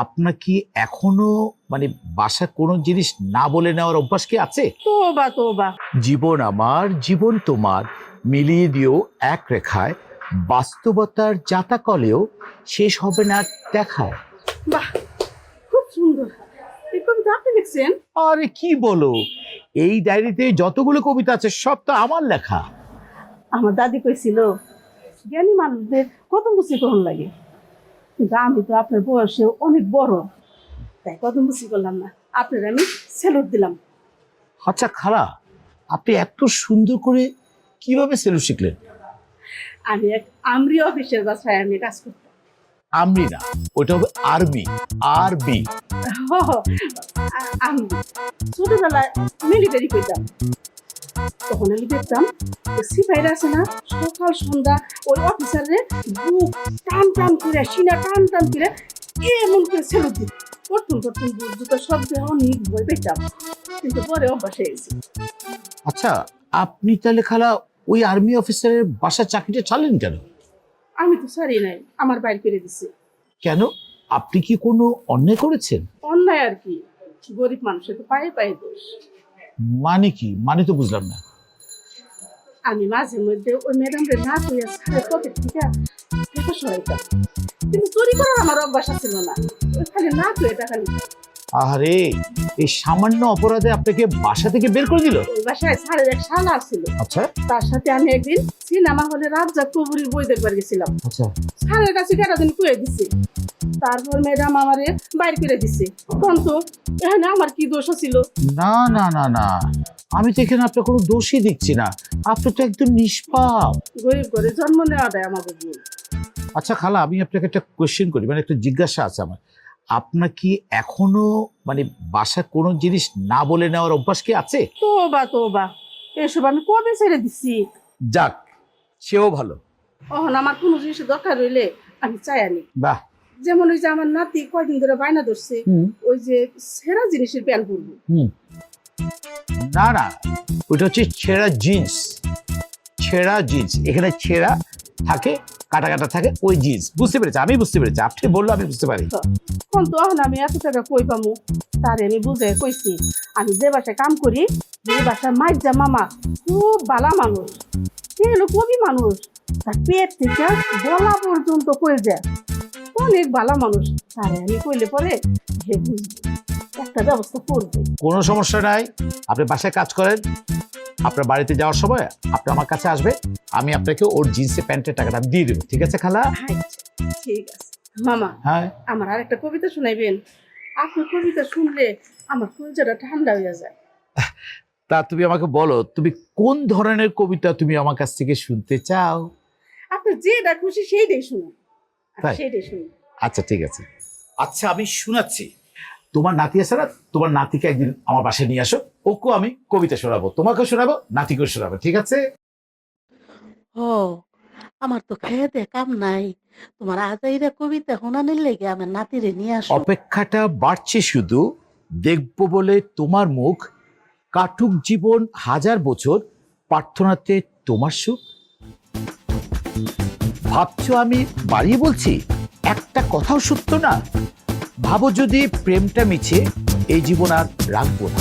আপনার কি এখনো মানে বাসায় কোনো জিনিস না বলে নেওয়ার অভ্যাস কি আছে? তোবা তোবা। জীবন আমার জীবন তোমার মিলিয়ে দিও এক রেখায়, বাস্তবতার জাতাকলেও শেষ হবে না দেখায়। বাহ, খুব সুন্দর। এই কবিতা আপনি লিখছেন? আরে কি বলো, এই ডায়েরিতে যতগুলো কবিতা আছে সব তো আমার লেখা। আমার দাদি কইছিল জ্ঞানী মানুষদের কত মুসি গ্রহণ লাগে, কিন্তু আমি তো আপনার বয়সে অনেক বড়, তাই কত মুসি করলাম না। আপনার আমি স্যালুট দিলাম। আচ্ছা খালা, আপনি এত সুন্দর করে কিভাবে সেলু শিখলেন? আমি এক আমরি অফিসের বাসায় আমি কাজ করতাম। আমরি না, ওটা হবে আরবি। আরবি আমি ছোটবেলায় মিলিটারি করতাম, তখন আমি দেখতাম সিপাহীরা আছে না, সকাল সন্ধ্যা ওই অফিসারের বুক টান টান করে সিনা টান টান করে এমন করে সেলুট দিত। প্রথম প্রথম জুতো শব্দ অনেক ভয় পেতাম, কিন্তু পরে অভ্যাস হয়ে গেছে। আচ্ছা, আপনি তাহলে খালা ওই আর্মি অফিসারের বাসার চাকরিটা চালেন কেন? আমি তো সারি নাই, আমার বাইর করে দিছে। কেন? আপনি কি কোনো অন্যায় করেছেন? অন্যায় আর কি, গরিব মানুষের তো পায়ে পায়ে দোষ। মানে কি? মানে তো বুঝলাম না। আমি মাঝে মধ্যে ওই ম্যাডামদের না কইয়া সাড়ে পকেট থেকে টাকা সরাইতাম, কিন্তু চুরি করার আমার অভ্যাস ছিল না, ওই খালি না কইয়া টাকা নিতাম। আরে, এই সামান্য অপরাধে আপনাকে বাসা থেকে বের করে দিল? ওই বাসায় সাড়ের এক শালা ছিল, আচ্ছা তার সাথে আমি একদিন সিনেমা হলে রাজ্জাক কবুরির বই দেখবার গেছিলাম। আচ্ছা। সাড়ের কাছে কেরাদিন কুয়ে দিছে, তারপর ম্যাডাম আমারে বাইর করে দিছে। তখন তো এখানে আমার কি দোষ ছিল? না না না না, আমি তো এখানে আপনার কোনো দোষই দেখছি না, আপনি তো একদম নিষ্পাপ। গরিব ঘরে জন্ম নেওয়াটাই আমাকে ভুল। আচ্ছা খালা, আমি আপনাকে একটা কোয়েশ্চেন করি, মানে একটা জিজ্ঞাসা আছে আমার। আপনার কি এখনো মানে বাসায় কোনো জিনিস না বলে নেওয়ার অভ্যাস কি আছে? তোবা তোবা, এসব আমি কবে ছেড়ে দিচ্ছি। যাক, সেও ভালো। এখন আমার কোনো জিনিসের দরকার হইলে আমি চাই আনি। বাহ। যেমন ওই যে আমার নাতি কয়দিন ধরে বায়না ধরছে ওই যে সেরা জিনিসের প্যান্ট পরবো। না না, ওইটা হচ্ছে ছেঁড়া জিন্স। ছেঁড়া জিন্স, এখানে ছেঁড়া থাকে, কাটা কাটা থাকে, ওই জিন্স। বুঝতে পেরেছি, আমি বুঝতে পেরেছি, আপনি বললো আমি বুঝতে পারি। এখন তো এখন আমি এত টাকা কই পামু? তারে আমি বুঝে কইছি আমি যে বাসায় কাম করি, যে বাসার মাইজা মামা খুব ভালো মানুষ, সে হলো কবি মানুষ, তার পেট থেকে গলা পর্যন্ত কই যায়, অনেক ভালো মানুষ। তারে আমি কইলে পরে হে বুঝবে, একটা ব্যবস্থা করবে। কোনো সমস্যা নাই, আপনি বাসায় কাজ করেন, আপনার বাড়িতে যাওয়ার সময় আপনি আমার কাছে আসবে, আমি আপনাকে ওর জিন্সের প্যান্টের টাকাটা দিয়ে দেবো। ঠিক আছে খালা? আচ্ছা, ঠিক আছে মামা। হ্যাঁ, আমার আর একটা কবিতা শোনাইবেন? আপনার কবিতা শুনলে আমার কলিজাটা ঠান্ডা হয়ে যায়। তা তুমি আমাকে বলো, তুমি কোন ধরনের কবিতা তুমি আমার কাছ থেকে শুনতে চাও? আপনি যেটা খুশি সেইটাই শুনুন, তাই? সেইটাই শুনুন। আচ্ছা ঠিক আছে। আচ্ছা আমি শোনাচ্ছি। তোমার নাতি আছে না, তোমার নাতিকে একদিন আমার বাসায় নিয়ে আসো, ওকেও আমি কবিতা শোনাবো, তোমাকেও শোনাবো, নাতিকেও শোনাবো। ঠিক আছে? ও, আমার তো খেয়ে দে কাম নাই, তোমার আজাইরা কবিতা শোনানোর লেগে আমার নাতিরে নিয়ে আসো। অপেক্ষাটা বাড়ছে শুধু, দেখবো বলে তোমার মুখ, কাটুক জীবন হাজার বছর, প্রার্থনাতে তোমার সুখ। ভাবছো আমি বাড়িয়ে বলছি, একটা কথাও সত্য না। ভাবো যদি প্রেমটা মিছে, এই জীবন আর রাখবো না।